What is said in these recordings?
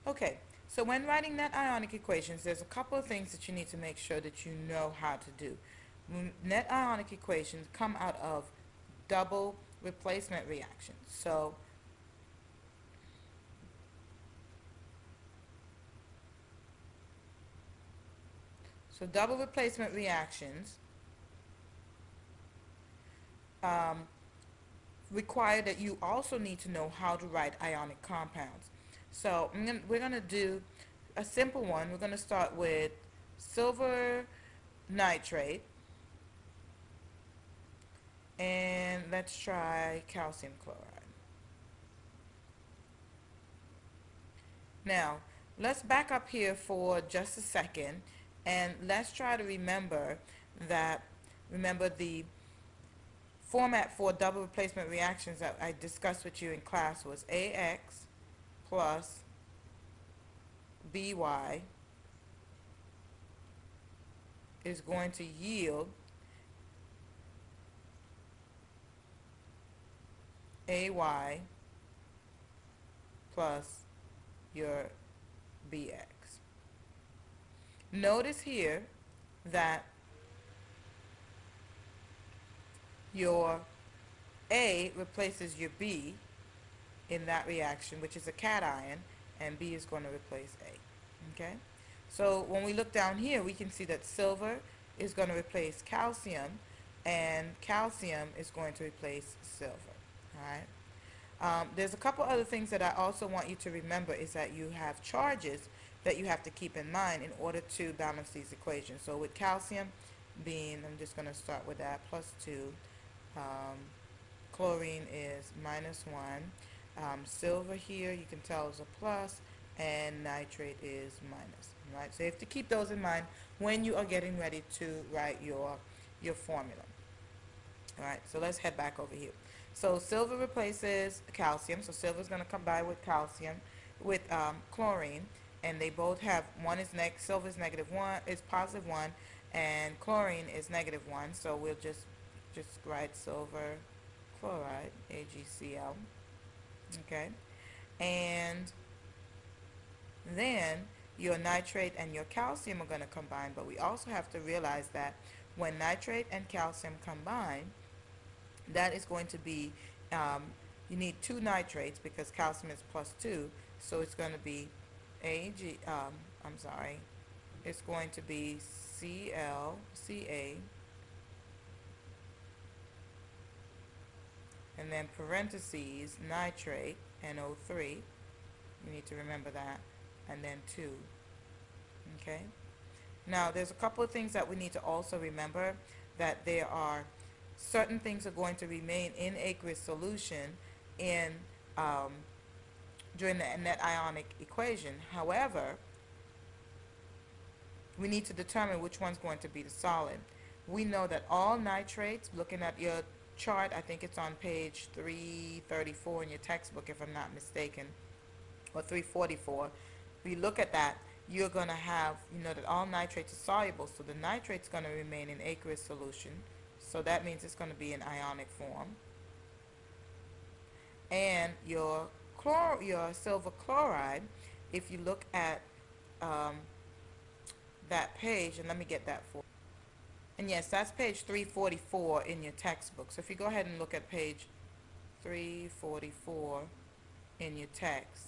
Okay, so when writing net ionic equations, there's a couple of things that you need to make sure that you know how to do. Net ionic equations come out of double replacement reactions. So double replacement reactions um, require that you also need to know how to write ionic compounds. So we're going to do a simple one. We're going to start with silver nitrate, and let's try calcium chloride. Now, let's back up here for just a second, and let's try to that, remember the format for double replacement reactions that I discussed with you in class was AX plus BY is going to yield AY plus your BX. Notice here that your A replaces your B in that reaction, which is a cation, and B is going to replace A. Okay? So when we look down here, we can see that silver is going to replace calcium, and calcium is going to replace silver. All right? There's a couple other things that I also want you to remember is that you have charges that you have to keep in mind in order to balance these equations. So with calcium being, I'm just going to start with that, plus 2. Um, Chlorine is minus 1. Silver here, you can tell is a plus, and nitrate is minus. Right? So you have to keep those in mind when you are getting ready to write your formula. All right, so let's head back over here. So silver replaces calcium. So silver is going to combine with calcium, with chlorine, and they both have silver is negative 1, is positive 1, and chlorine is negative 1. So we'll just write silver chloride, AgCl. Okay, and then your nitrate and your calcium are going to combine, but we also have to realize that when nitrate and calcium combine, that is going to be, um, you need 2 nitrates because calcium is plus 2, so it's going to be I'm sorry, it's going to be ClCa, and then parentheses nitrate, NO3, you need to remember that, and then 2. Okay, now there's a couple of things that we need to also remember, that there are certain things are going to remain in aqueous solution in um, during the net ionic equation. However, we need to determine which one's going to be the solid. We know that all nitrates, looking at your chart, I think it's on page 334 in your textbook if I'm not mistaken, or 344, if you look at that, you're going to have, that all nitrates are soluble, so the nitrate's going to remain in aqueous solution, so that means it's going to be in ionic form. And your silver chloride, if you look at um, that page, and let me get that for you. And yes, that's page 344 in your textbook. So if you go ahead and look at page 344 in your text,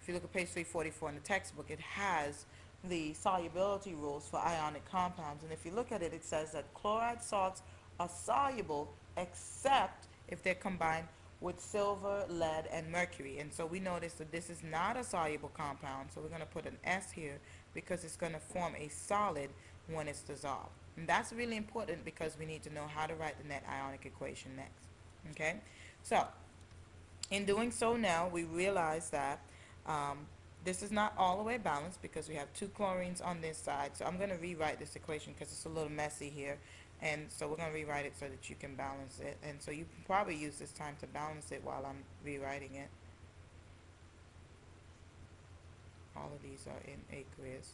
if you look at page 344 in the textbook, it has the solubility rules for ionic compounds. And if you look at it, it says that chloride salts are soluble except if they're combined with silver, lead, and mercury. And so we notice that this is not a soluble compound, so we're going to put an S here because it's going to form a solid when it's dissolved. And that's really important because we need to know how to write the net ionic equation next. Okay? So, in doing so now, we realize that um, this is not all the way balanced because we have 2 chlorines on this side. So I'm going to rewrite this equation because it's a little messy here. And so we're going to rewrite it so that you can balance it. And so you can probably use this time to balance it while I'm rewriting it. All of these are in aqueous.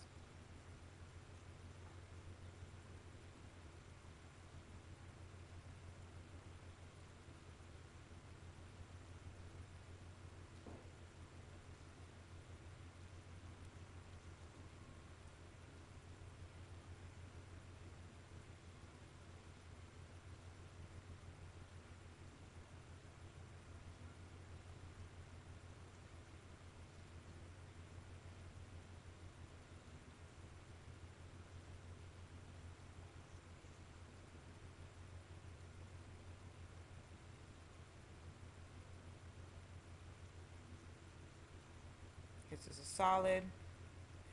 this is a solid,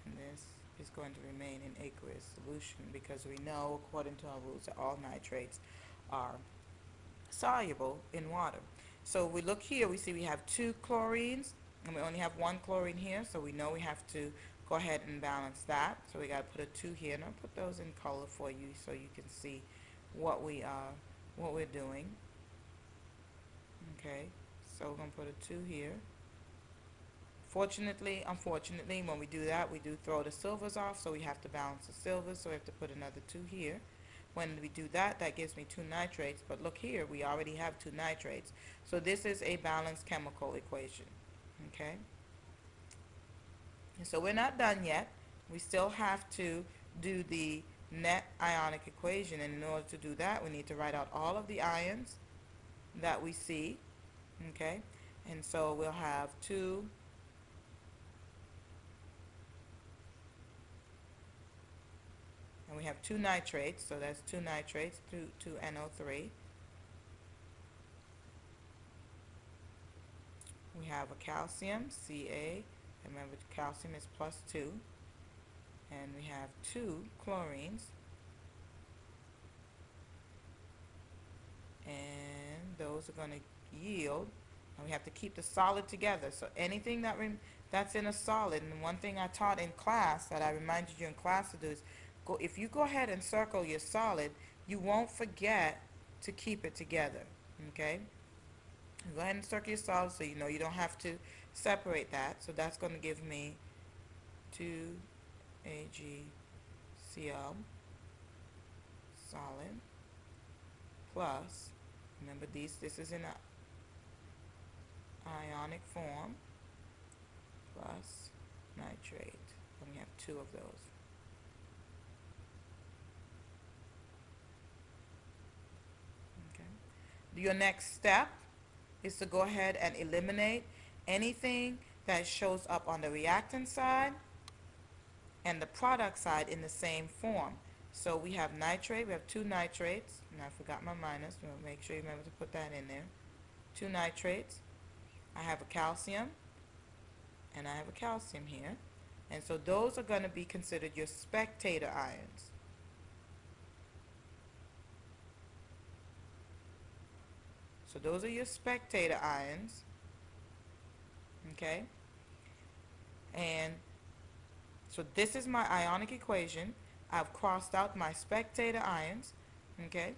and this is going to remain in aqueous solution because we know, according to our rules, that all nitrates are soluble in water. So we look here, we see we have two chlorines, and we only have one chlorine here, so we know we have to go ahead and balance that. So we got to put a 2 here, and I'll put those in color for you so you can see what we're doing. Okay, so we're going to put a 2 here. Fortunately, unfortunately, when we do that, we do throw the silvers off, so we have to balance the silvers, so we have to put another 2 here. When we do that, that gives me 2 nitrates, but look here, we already have 2 nitrates. So this is a balanced chemical equation, okay? And so we're not done yet. We still have to do the net ionic equation, and in order to do that, we need to write out all of the ions that we see, okay? And so we'll have 2, and we have 2 nitrates, so that's 2 nitrates, 2 NO3. We have a calcium, Ca, and remember calcium is +2, and we have 2 chlorines, and those are going to yield, and we have to keep the solid together. So anything that's in a solid, and one thing I taught in class that I reminded you in class to do is if you go ahead and circle your solid, you won't forget to keep it together, okay? Go ahead and circle your solid so you know you don't have to separate that. So that's going to give me 2AgCl solid plus, remember this is in a ionic form, plus nitrate. And we have 2 of those. Okay. Your next step is to go ahead and eliminate anything that shows up on the reactant side and the product side in the same form. So we have nitrate, we have 2 nitrates, and I forgot my minus, we'll make sure you remember to put that in there. 2 nitrates, I have a calcium, and I have a calcium here. And so those are going to be considered your spectator ions. So those are your spectator ions, okay? And so this is my ionic equation. I've crossed out my spectator ions, okay?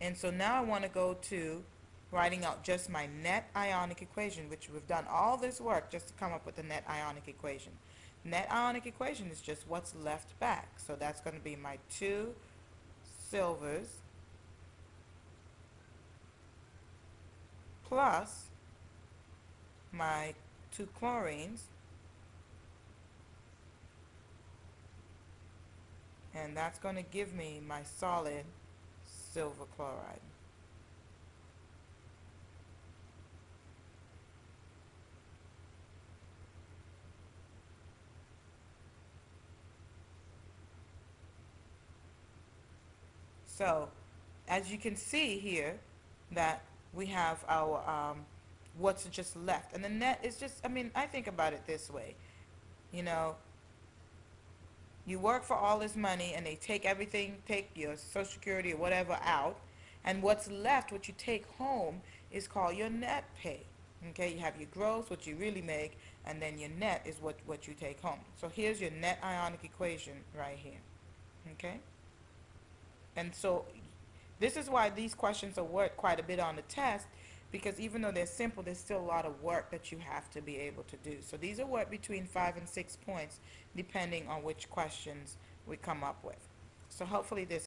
And so now I want to go to writing out just my net ionic equation, which we've done all this work just to come up with the net ionic equation. Net ionic equation is just what's left back. So that's going to be my 2 silvers plus my 2 chlorines, and that's going to give me my solid silver chloride. So as you can see here that we have our what's just left, and the net is just, I mean, I think about it this way, you know, you work for all this money and they take everything, take your social security or whatever out, and what's left, what you take home, is called your net pay. Okay, you have your gross, what you really make, and then your net is what you take home. So here's your net ionic equation right here. Okay, and so this is why these questions are worth quite a bit on the test, because even though they're simple, there's still a lot of work that you have to be able to do. So these are worth between 5 and 6 points depending on which questions we come up with. So hopefully this